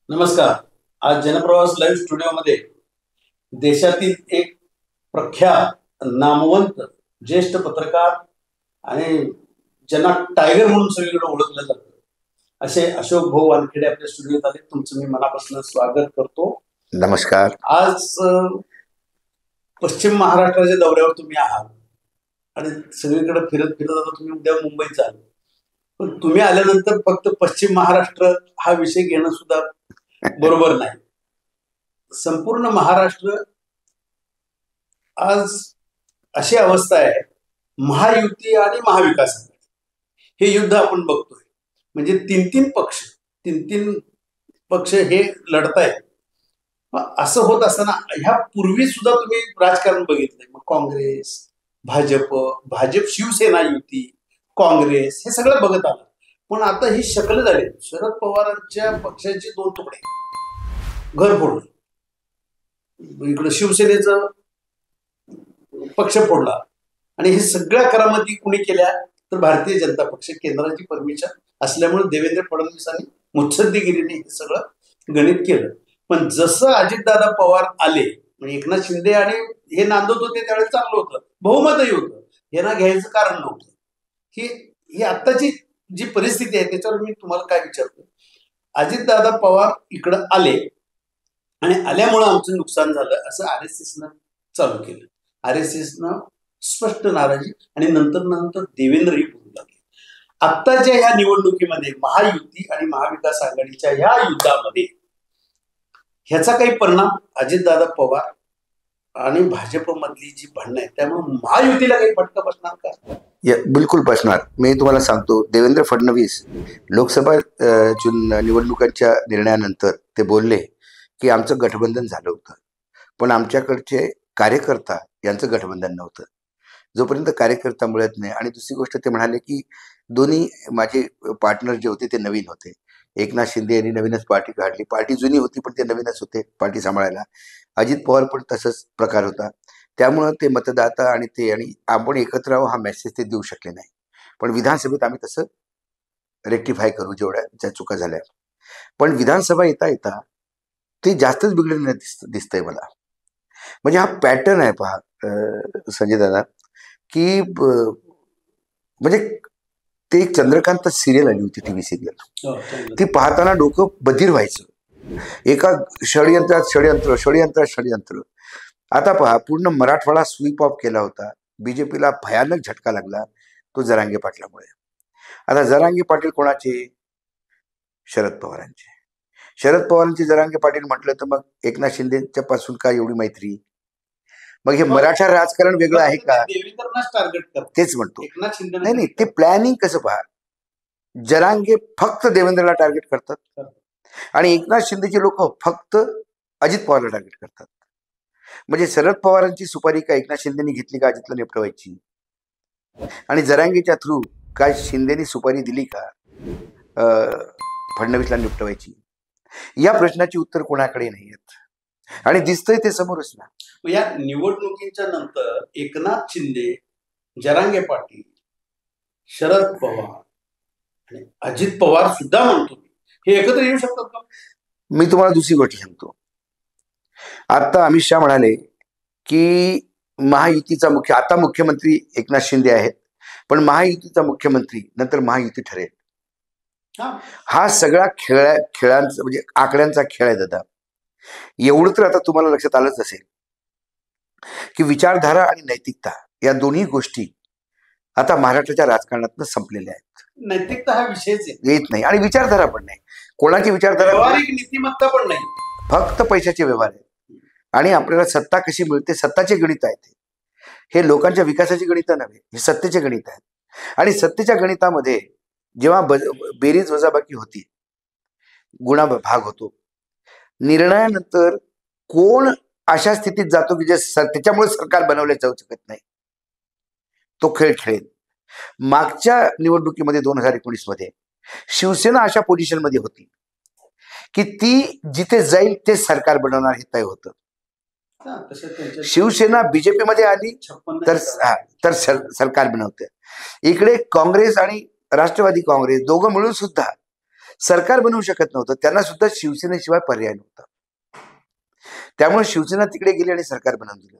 नमस्कार. आज जनप्रवास लाईव्ह स्टुडिओमध्ये देशातील एक प्रख्यात नामवंत ज्येष्ठ पत्रकार आणि ज्यांना टायगर म्हणून सगळीकडे ओळखलं जातं असे अशोक भाऊ वानखेडे आपल्या स्टुडिओत आले. तुमचं मी मनापासून स्वागत करतो. नमस्कार. आज पश्चिम महाराष्ट्राच्या दौऱ्यावर तुम्ही आहात आणि सगळीकडे फिरत फिरत आता तुम्ही उद्या मुंबईत जाल. पण तुम्ही आल्यानंतर फक्त पश्चिम महाराष्ट्र हा विषय घेणं सुद्धा बरोबर नाही. संपूर्ण महाराष्ट्र आज अशी अवस्था आहे, महायुती आणि महाविकास आघाडी हे युद्ध आपण बघतोय. म्हणजे तीन तीन पक्ष हे लढतायत. असं होत असताना ह्या पूर्वी सुद्धा तुम्ही राजकारण बघितलंय. मग काँग्रेस, भाजप शिवसेना युती, काँग्रेस हे सगळं बघत आलं. पण आता ही शक्ल झाली. शरद पवारांच्या पक्षाचे दोन तुकडे घर फोडलं, इकडे शिवसेनेचं पक्ष फोडला आणि हे सगळ्या करामती कुणी केल्या तर भारतीय जनता पक्ष. केंद्राची परमिशन असल्यामुळे देवेंद्र फडणवीसांनी मुत्सद्देगिरीने हे सगळं गणित केलं. पण जसं अजितदादा पवार आले, म्हणजे एकनाथ शिंदे आणि हे नांदत होते त्यावेळेस चांगलं होतं, बहुमतही होतं, यांना घ्यायचं कारण नव्हतं. ही आत्ताची जी परिस्थिती आहे त्याच्यावर मी तुम्हाला काय विचारतो. अजितदादा पवार इकडं आले आणि आल्यामुळं आमचं नुकसान झालं असं RSSनं चालू केलं. RSSनं स्पष्ट नाराजी आणि नंतर देवेंद्रही बोलू लागले. आत्ताच्या ह्या निवडणुकीमध्ये महायुती आणि महाविकास आघाडीच्या ह्या युद्धामध्ये ह्याचा काही परिणाम अजितदादा पवार आणि भाजपमधली जी भांडणं आहे त्यामुळे महायुतीला काही फटका बसणार का? बिलकुल बसणार. मी तुम्हाला सांगतो, देवेंद्र फडणवीस लोकसभा निवडणुकांच्या निर्णयानंतर ते बोलले की आमचं गठबंधन झालं होतं, पण आमच्याकडचे कार्यकर्ता यांचं गठबंधन नव्हतं. जोपर्यंत कार्यकर्ता मिळत नाही. आणि दुसरी गोष्ट ते म्हणाले की दोन्ही माझे पार्टनर जे होते ते नवीन होते. एकनाथ शिंदे यांनी नवीनच पार्टी काढली. पार्टी जुनी होती पण ते नवीनच होते पार्टी सांभाळायला. अजित पवार पण तसंच प्रकार होता. त्यामुळं ते मतदाता आणि आपण एकत्र राहू हा मेसेज ते देऊ शकले नाही. पण विधानसभेत आम्ही तसं रेक्टिफाय करू जेवढ्या ज्या चुका झाल्या. पण विधानसभा येता ते जास्तच बिघडलेलं दिसतंय मला. म्हणजे हा पॅटर्न आहे पहा संजय दादा, की म्हणजे ते एक चंद्रकांत सिरियल आली होती, TV सिरियल. ती पाहताना डोकं बधीर व्हायचं. एका षडयंत्र. आता पहा, पूर्ण मराठवाडा स्वीप ऑफ केला होता. बीजेपीला भयानक झटका लागला तो जरांगे पाटलामुळे. आता जरांगे पाटील कोणाचे? शरद पवारांचे जरांगे पाटील म्हटलं तर मग एकनाथ शिंदेच्या पासून काय एवढी मैत्री? मग हे मराठा राजकारण वेगळं आहे का? तेच म्हणतो. नाही, ते प्लॅनिंग कसं पहा. जरांगे फक्त देवेंद्रला टार्गेट करतात आणि एकनाथ शिंदेचे लोक फक्त अजित पवारला टार्गेट करतात. म्हणजे शरद पवारांची सुपारी का एकनाथ शिंदेनी घेतली का अजितला निपटवायची? आणि जरांगेच्या थ्रू काय शिंदेनी सुपारी दिली का फडणवीसला निपटवायची? या प्रश्नाची उत्तर कोणाकडे नाही आहेत आणि दिसतंय ते समोरच ना. या निवडणुकीच्या नंतर एकनाथ शिंदे, जरांगे पाटील, शरद पवार आणि अजित पवार सुद्धा म्हणतो हे एकत्र येऊ शकतात का? मी तुम्हाला दुसरी गोष्ट सांगतो. आता अमित शहा म्हणाले की महायुतीचा आता मुख्यमंत्री एकनाथ शिंदे आहेत, पण महायुतीचा मुख्यमंत्री नंतर महायुती ठरेल. हा सगळा खेळांचा म्हणजे आकड्यांचा खेळ आहे दादा. एवढं तर आता तुम्हाला लक्षात आलंच असेल की विचारधारा आणि नैतिकता या दोन्ही गोष्टी आता महाराष्ट्राच्या राजकारणात संपलेल्या आहेत. नैतिकता हा विषयच येत नाही आणि विचारधारा पण नाही. कोणाची विचारधारा? व्यावहारिक नीतिमत्ता पण नाही, फक्त पैशाचे व्यवहार आहेत. आणि आपल्याला सत्ता कशी मिळते सत्ताचे गणित आहेत. हे लोकांच्या विकासाची गणित नव्हे, हे सत्तेचे गणित आहेत. आणि सत्तेच्या गणितामध्ये जेव्हा बेरीज वजाबाकी होती, गुणा भाग होतो. निर्णयानंतर कोण अशा स्थितीत जातो की जे त्याच्यामुळे सरकार बनवले जाऊ शकत नाही, तो खेळ खेळेल. मागच्या निवडणुकीमध्ये 2019 मध्ये शिवसेना अशा पोझिशनमध्ये होती की ती जिथे जाईल ते सरकार बनवणार हे तय होतं. शिवसेना बीजेपी मध्ये आली तर सरकार बनवते. इकडे काँग्रेस आणि राष्ट्रवादी काँग्रेस दोघं मिळून सुद्धा सरकार बनवू शकत नव्हतं, त्यांना सुद्धा शिवसेनेशिवाय पर्याय नव्हता. त्यामुळे शिवसेना तिकडे गेली आणि सरकार बनवून दिलं.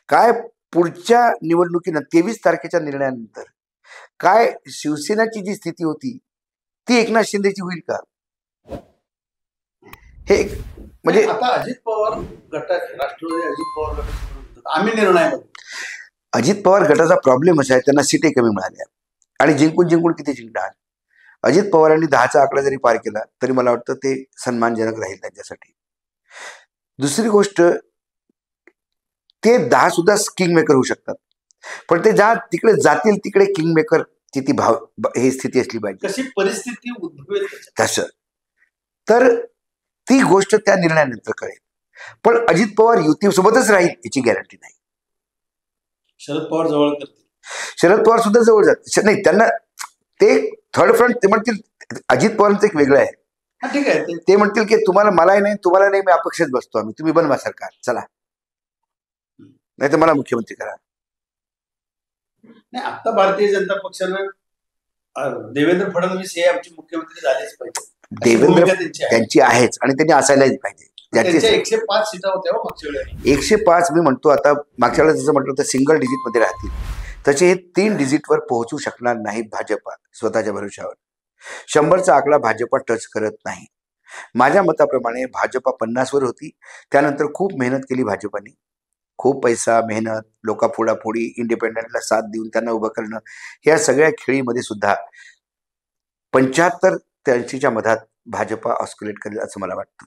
काय पुढच्या निवडणुकीनं 23 तारखेच्या निर्णयानंतर काय शिवसेनेची जी स्थिती होती ती एकनाथ शिंदेची होईल का? हे म्हणजे आता अजित पवार गटाचे राष्ट्रवादी अजित पवार गटाचे आम्ही निर्णय बघू. अजित पवार गटाचा प्रॉब्लेम असा आहे, त्यांना सीटे कमी मिळाल्या आणि जिंकून जिंकून किती जिंकणार. अजित पवारांनी 10चा आकडा जरी पार केला तरी मला वाटतं ते सन्मानजनक राहील त्यांच्यासाठी. दुसरी गोष्ट, ते 10 सुद्धा किंग मेकर होऊ शकतात, पण ते तिकडे जातील तिकडे किंग मेकर ती ही स्थिती असली पाहिजे. कशी परिस्थिती उद्भवेल तसं तर ती गोष्ट त्या निर्णयानंतर कळेल. पण अजित पवार युतीसोबतच राहील याची गॅरंटी नाही. शरद पवार जवळ करतील, शरद पवार सुद्धा जवळ जात नाही. त्यांना ते थर्ड फ्रंट ते म्हणतील. अजित पवारांचं एक वेगळं आहे. ठीक आहे, ते म्हणतील की तुम्हाला मलाही नाही तुम्हाला नाही, मी अपक्षच बसतो, आम्ही तुम्ही बनवा सरकार चला, नाही तर मला मुख्यमंत्री करा. नाही, आता भारतीय जनता पक्षानं देवेंद्र फडणवीस हे आमचे मुख्यमंत्री झालेच पाहिजे. देवेंद्र त्यांची आहेच आणि त्यांनी असायलाच पाहिजे. 105 सीटा होत्या मागच्या वेळेला. 105 मी म्हणतो. आता मागच्या वेळेला जसं म्हटलं तर सिंगल डिजिट मध्ये राहतील, तसे हे 3 डिजिटवर पोहोचू शकणार नाही भाजपा स्वतःच्या भरोशावर. 100चा आकडा भाजपा टच करत नाही. माझ्या मताप्रमाणे भाजपा 50वर होती. त्यानंतर खूप मेहनत केली भाजपाने, खूप पैसा मेहनत, लोकांपुढापुढी इंडिपेंडंटला साथ देऊन त्यांना उभं करणं, या सगळ्या खेळीमध्ये सुद्धा 75 ते 80च्या मधात भाजपा ऑस्क्युलेट करेल असं मला वाटतं.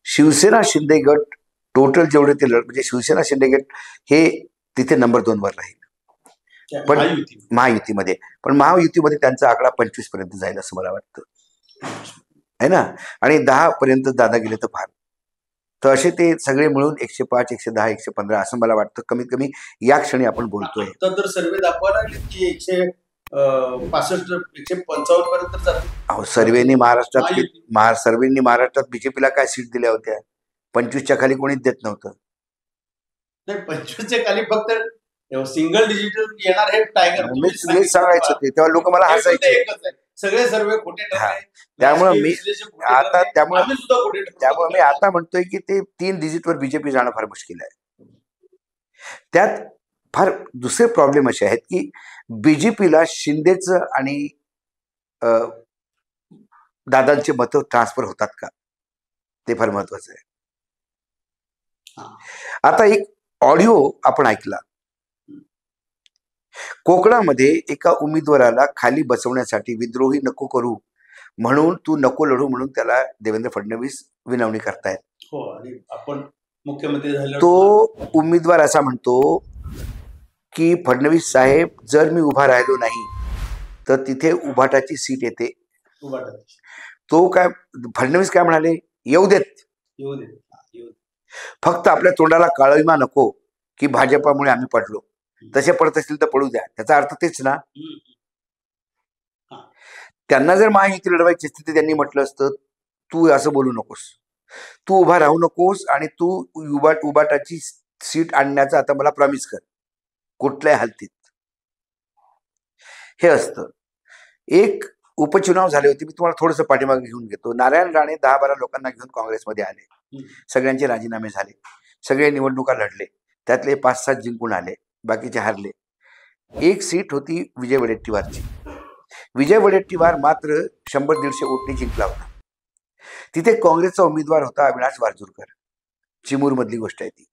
शिवसेना शिंदे गट टोटल जेवढे ते म्हणजे शिवसेना शिंदे गट हे तिथे नंबर 2 वर राहील, पण महायुतीमध्ये. पण महायुतीमध्ये त्यांचा आकडा 25 पर्यंत जाईल असं मला वाटतं, है ना. आणि 10 पर्यंत दादा गेले तर फार. तर असे ते सगळे मिळून 105, 110, 115 असं मला वाटतं कमीत कमी या क्षणी आपण बोलतोय. तर सर्वे दाखवा लागले की 165, 155 पर्यंत जातील. अहो, सर्वेनी महाराष्ट्रात बीजेपीला काय सीट दिल्या होत्या? 25च्या खाली कोणीच देत नव्हतं. नाही, 25च्या खाली फक्त सिंगल डिजिटल येणार हे टायगर मी सांगायचं ते, तेव्हा लोक मला हसायचे. सगळे सर्वे खोटे ठरले. त्यामुळे मी आता म्हणतोय की ते 3 डिजिटवर बीजेपी जाणं फार मुश्किल आहे. त्यात फार दुसरे प्रॉब्लेम असे आहेत की बीजेपीला शिंदेचं आणि दादांचे मत ट्रान्सफर होतात का, ते फार महत्वाचं आहे. आता एक ऑडिओ आपण ऐकला. कोकणामध्ये एका उमेदवाराला खाली बसवण्यासाठी विद्रोही नको करू म्हणून, तू नको लढू म्हणून त्याला देवेंद्र फडणवीस विनवणी करतायत. हो, आणि आपण मुख्यमंत्री झाले. तो उमेदवार असा म्हणतो की फडणवीस साहेब, जर मी उभा राहिलो नाही तर तिथे उभाटाची सीट येते. तो काय फडणवीस काय म्हणाले, येऊ देत, फक्त आपल्या तोंडाला काळीमा नको की भाजपामुळे आम्ही पडलो. तसे पडत असतील तर पडू द्या, त्याचा अर्थ तेच ना. त्यांना जर महायुती लढवायची असती तर त्यांनी म्हटलं असतं, तू असं बोलू नकोस, तू उभा राहू नकोस आणि तू उभाटाची सीट आणण्याचं आता मला प्रॉमिस कर कुठल्याही हालतीत. हे असतं. एक उपचुनाव झाले होते, मी तुम्हाला थोडंसं पाठीमागे घेऊन घेतो. नारायण राणे 10-12 लोकांना घेऊन काँग्रेसमध्ये आले. सगळ्यांचे राजीनामे झाले, सगळे निवडणुका लढले, त्यातले 5-7 जिंकून आले, बाकीचे हारले. एक सीट होती विजय वडेट्टीवारची. विजय वडेट्टीवार मात्र 100-150 वोटनी जिंकला होता. तिथे काँग्रेसचा उमेदवार होता अविनाश वारजूरकर. चिमूर मधली गोष्ट आहे ती.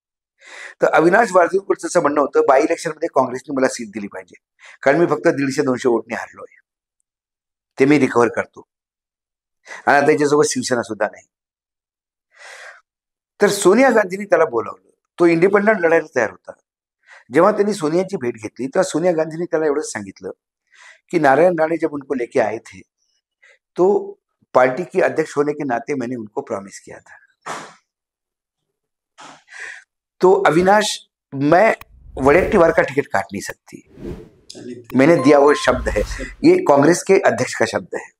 तर अविनाश वारजूरकरचं असं म्हणणं होतं, बाय इलेक्शन मध्ये काँग्रेसने मला सीट दिली पाहिजे, कारण मी फक्त 150-200 वोटनी हारलोय, ते मी रिकव्हर करतो आणि आता त्याच्यासोबत शिवसेना सुद्धा नाही. तर सोनिया गांधींनी त्याला बोलावलं. तो इंडिपेंडंट लढायला तयार होता. जेव्हा त्यांनी सोनियाची भेट घेतली तेव्हा सोनिया गांधींनी त्याला एवढंच सांगितलं कि नारायण राणे जब उनको लेके आए थे तो पार्टी की अध्यक्ष होने के नाते मैंने उनको प्रॉमिस किया था. तो अविनाश, मैं वडेट्टीवार का टिकट काट नहीं सकती, मैंने दिया वो शब्द है, ये कांग्रेस के अध्यक्ष का शब्द है.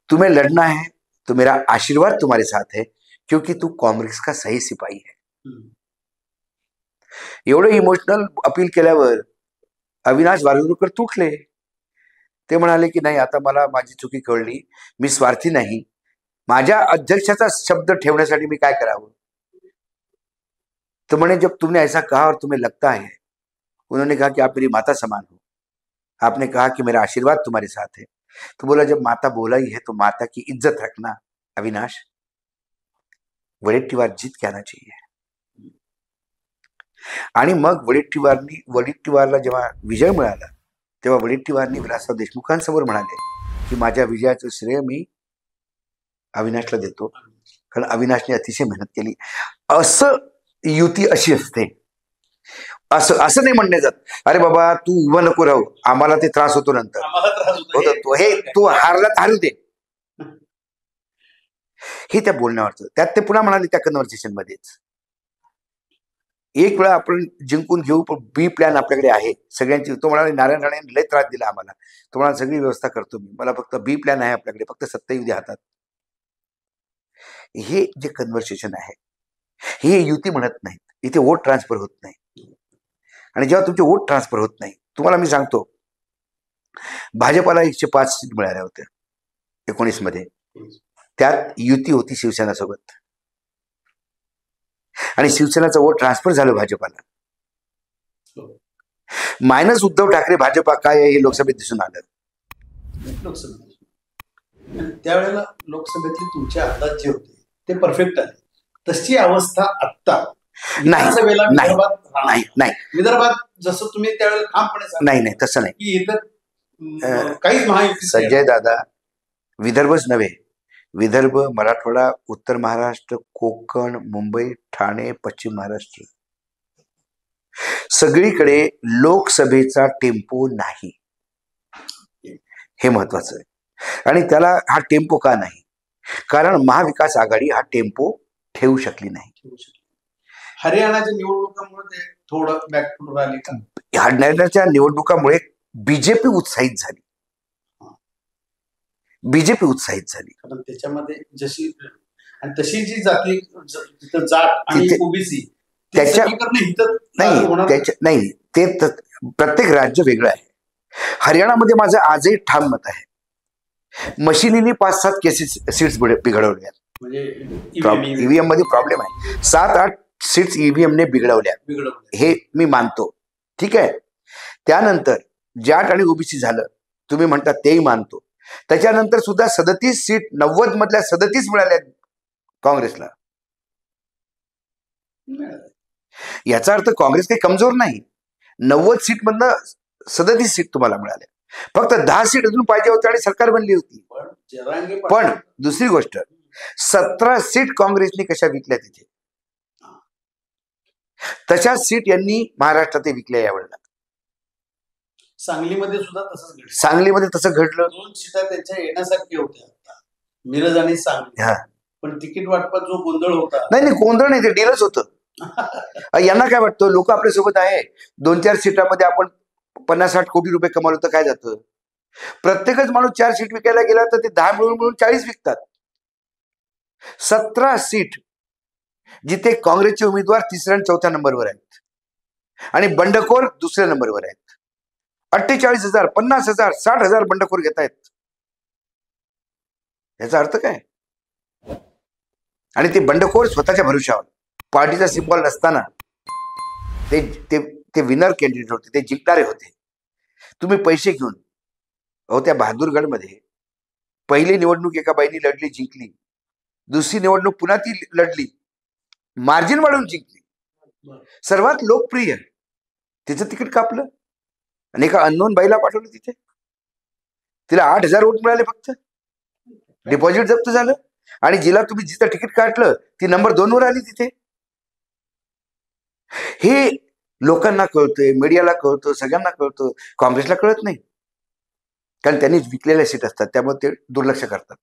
तुम्हें लड़ना है तो मेरा आशीर्वाद तुम्हारे साथ है, क्योंकि तू कांग्रेस का सही सिपाही है. एवढं इमोशनल अपील केल्यावर अविनाश वारगुरकर तुटले. ते म्हणाले की नाही, आता मला माझी चुकी कळली, मी स्वार्थी नाही, माझ्या अध्यक्षाचा शब्द ठेवण्यासाठी मी काय करावं. तो म्हणे जब तुमने ऐसा कहा और तुम्हें लगता है, उन्होंने कहा कि आप मेरी माता समान हो, आपने कहा कि मेरा आशीर्वाद तुम्हारे साथ है, तो बोला जब माता बोला ही है तो माता की इज्जत रखना अविनाश, वडेट्टीवार जीत के आना चाहिए. आणि मग वडेट्टीवारला जेव्हा विजय मिळाला तेव्हा वडेट्टीवारनी विलासराव देशमुखांसमोर म्हणाले की माझ्या विजयाचं श्रेय मी अविनाशला देतो, कारण अविनाशने अतिशय मेहनत केली. असं युती अशी असते. असं नाही म्हणणे जात अरे बाबा तू उभं नको राहू, आम्हाला ते त्रास होतो नंतर, होतो हे तू हारला हारू दे, हे त्या बोलण्यावरचं. त्यात ते पुन्हा म्हणाले त्या कन्व्हर्सेशन मध्येच, एक वेळा आपण जिंकून घेऊ पण बी प्लॅन आपल्याकडे आहे सगळ्यांची. तो म्हणाले नारायण राणेंनी लय त्रास दिला आम्हाला, तो म्हणाला सगळी व्यवस्था करतो मी, मला फक्त बी प्लॅन आहे आपल्याकडे, फक्त सत्ता येऊ द्या हातात. हे जे कन्व्हर्सेशन आहे हे युती म्हणत नाहीत. इथे वोट ट्रान्सफर होत नाही. आणि जेव्हा तुमचे वोट ट्रान्सफर होत नाही, तुम्हाला मी सांगतो भाजपाला 105 सीट मिळाल्या होत्या 19 मध्ये, त्यात युती होती शिवसेना सोबत आणि शिवसेनाचं वोट ट्रान्सफर झालं भाजपाला. मायनस उद्धव ठाकरे भाजपा काय आहे हे लोकसभेत दिसून आलं. त्यावेळेला लोकसभेतले तुमचे अंदाज जे होते ते परफेक्ट आले. तशी अवस्था आत्ता विदर्भात जसं तुम्ही त्यावेळेला ठामपणे नाही तसं नाही की इतर काहीच महायुती. संजय दादा, विदर्भच नव्हे, विदर्भ, मराठवाडा, उत्तर महाराष्ट्र, कोकण, मुंबई, ठाणे, पश्चिम महाराष्ट्र, सगळीकडे लोकसभेचा टेम्पो नाही, हे महत्वाचं आहे. आणि त्याला हा टेम्पो का नाही, कारण महाविकास आघाडी हा टेम्पो ठेवू शकली नाही. हरियाणाच्या निवडणुकांमुळे ते थोडं बॅकफूट राहिले का? हरियाणाच्या निवडणुकामुळे बीजेपी उत्साहित झाली, बीजेपी उत्साहित झाली. कारण त्याच्यामध्ये जशी आणि तशी जी जाती जाट आणि ओबीसी त्याच्या नाही, ते प्रत्येक राज्य वेगळं आहे. हरियाणामध्ये माझं आजही ठाम मत आहे, मशिनीने 5-7 सीट्स बिघडवल्या. ईव्हीएम मध्ये प्रॉब्लेम आहे, 7-8 सीट्स ईव्हीएमने बिघडवल्या, हे मी मानतो, ठीक आहे. त्यानंतर जाट आणि ओबीसी झालं, तुम्ही म्हणता तेही मानतो. त्याच्यानंतर सुद्धा 37 सीट 90 मधल्या 37 मिळाल्या काँग्रेसला. याचा अर्थ काँग्रेस काही कमजोर नाही. 90 सीट मधनं 37 सीट तुम्हाला मिळाल्या, फक्त 10 सीट अजून पाहिजे होत्या आणि सरकार बनली होती. पण दुसरी गोष्ट, 17 सीट काँग्रेसने कशा विकल्या तिथे, तशा सीट यांनी महाराष्ट्रात विकल्या यावेळेला. सांगलीमध्ये सुद्धा तसंच घडलं. सांगलीमध्ये तसं घडलं. 2 सीटा त्यांच्या येण्यासारख्या होत्या, मिरज आणि सांगली. पण तिकीट वाटपात जो गोंधळ होता, नाही गोंधळ नाही, ते डीलच होतं. यांना काय वाटतं, लोक आपल्या सोबत आहे, 2-4 सीटामध्ये आपण 50-60 कोटी रुपये कमावलं तर काय जातं. प्रत्येकच माणूस 4 सीट विकायला गेला तर ते 10 मिळून 40 विकतात. 17 सीट जिथे काँग्रेसचे उमेदवार 3ऱ्या आणि 4थ्या नंबरवर आहेत आणि बंडखोर 2ऱ्या नंबरवर आहेत. 48,000, 50,000, 60,000 बंडखोर घेत आहेत. याचा अर्थ काय? आणि ते बंडखोर स्वतःच्या भरोशावर, पार्टीचा सिम्बॉल नसताना ते विनर कॅन्डिडेट होते, ते जिंकणारे होते. तुम्ही पैसे घेऊन, त्या बहादूरगडमध्ये पहिली निवडणूक एका बाईनी लढली, जिंकली. दुसरी निवडणूक पुन्हा ती लढली, मार्जिन वाढवून जिंकली. सर्वात लोकप्रिय, तिचं तिकीट कापलं आणि एका अननोन बाईला पाठवलं तिथे. तिला 8,000 वोट मिळाले फक्त, डिपॉझिट जप्त झालं. आणि तुम्ही जिथं तिकीट काढलं ती नंबर 2 वर आली तिथे. हे लोकांना कळतंय, मीडियाला कळतं, सगळ्यांना कळतं, काँग्रेसला कळत नाही, कारण त्यांनी विकलेल्या सीट असतात, त्यामुळे ते दुर्लक्ष करतात.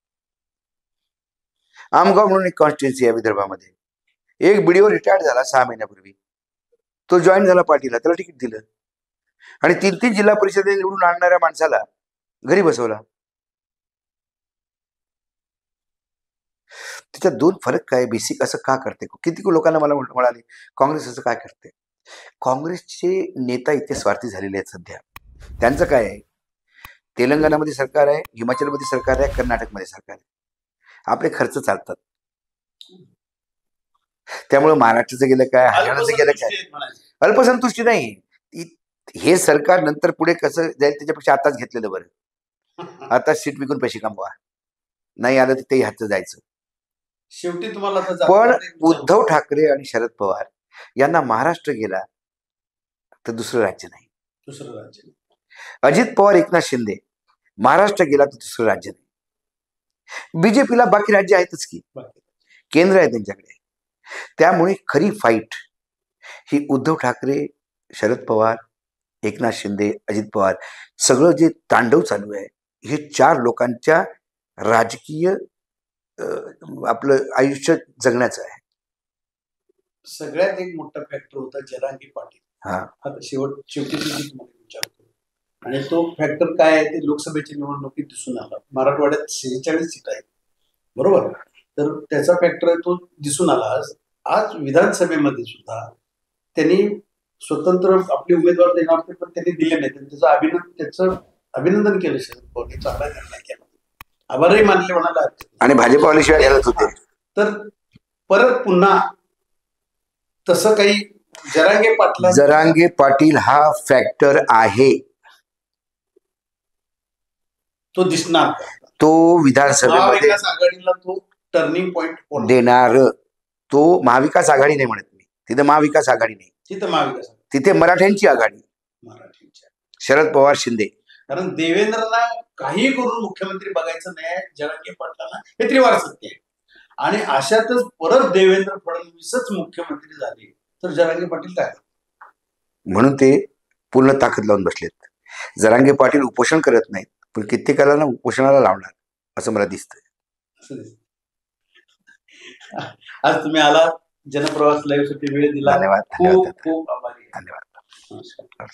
आमगाव म्हणून एक कॉन्स्टिट्युन्सी आहे विदर्भामध्ये, एक बीडीओ रिटायर्ड झाला 6 महिन्यापूर्वी, तो जॉईन झाला पार्टीला, त्याला तिकीट दिलं आणि 3-3 जिल्हा परिषदे निवडून आणणाऱ्या माणसाला घरी बसवला. त्याच्यात 2 फरक काय बेसिक, असं का करते? किती लोकांना मला म्हणाले काँग्रेस असं काय करते. काँग्रेसचे नेता इथे स्वार्थी झालेले आहेत सध्या. त्यांचं काय आहे, तेलंगणामध्ये सरकार आहे, हिमाचलमध्ये सरकार आहे, कर्नाटकमध्ये सरकार आहे, आपले खर्च चालतात. त्यामुळे महाराष्ट्राचं गेलं काय, हरियाणाचं गेलं काय, अल्पसंतुष्टी आहेत म्हणायचं. अल्पसंतुष्टी नाही. हे सरकार नंतर पुढे कसं जाईल त्याच्यापेक्षा आताच घेतलेलं बरं. आता सीट विकून पैसे कमवा, नाही आलं तर ते हातचं जायचं. शेवटी तुम्हाला आता पण जातीवाद एक उद्धव ठाकरे आणि शरद पवार यांना महाराष्ट्र गेला तर दुसरं राज्य नाही. दुसरं राज्य नाही. अजित पवार एकनाथ शिंदे महाराष्ट्र गेला तर दुसरं राज्य नाही. बीजेपीला बाकी राज्य आहेतच की, बाकी. केंद्र आहे त्यांच्याकडे. त्यामुळे खरी फाईट ही उद्धव ठाकरे, शरद पवार, एकनाथ शिंदे, अजित पवार, सगळं जे तांडव चालू आहे हे चार लोकांच्या राजकीय आपलं आयुष्य जगण्याचं आहे. सगळ्यात एक मोठा फॅक्टर होता जरांगे पाटील. हा, आता शेवटी तुम्हाला विचारतो, आणि तो फॅक्टर काय आहे ते लोकसभेच्या निवडणुकीत दिसून आला. मराठवाड्यात 46 सीट आहेत, बरोबर. तर त्याचा फॅक्टर तो दिसून आला. आज विधानसभेमध्ये सुद्धा त्यांनी स्वतंत्र आपले उमेदवार देणार होते, पण त्यांनी दिले नाही. त्याचं अभिनंदन केलं शरद पवार, चांगला निर्णय केला, आभारही मानले म्हणाला. आणि भाजपवाले शिवाय घालत होते. तर परत पुन्हा तसं काही जरांगे पाटील हा फॅक्टर आहे, तो दिसणार. तो विधानसभेमध्ये आघाडीला तो टर्निंग पॉइंट देणार. तो महाविकास आघाडी नाही म्हणत मी, तिथे महाविकास आघाडी नाही, तिथं महाविकास, तिथे मराठ्यांची आघाडी, मराठीच्या शरद पवार शिंदे. कारण देवेंद्रला काही करून मुख्यमंत्री बघायचं नाही, जरांगे पाटलांना हे त्रिवार सत्य आहे. आणि अशातच परत देवेंद्र फडणवीसच मुख्यमंत्री झाले तर जरांगे पाटील काय, म्हणून ते पूर्ण ताकद लावून बसलेत. जरांगे पाटील उपोषण करत नाहीत, पण कित्येकाला उपोषणाला लावणार असं मला दिसतंय. आज तुम्ही आला, जनप्रवास लाईव्ह साठी वेळ दिला, धन्यवाद. खूप खूप आभारी. धन्यवाद. नमस्कार.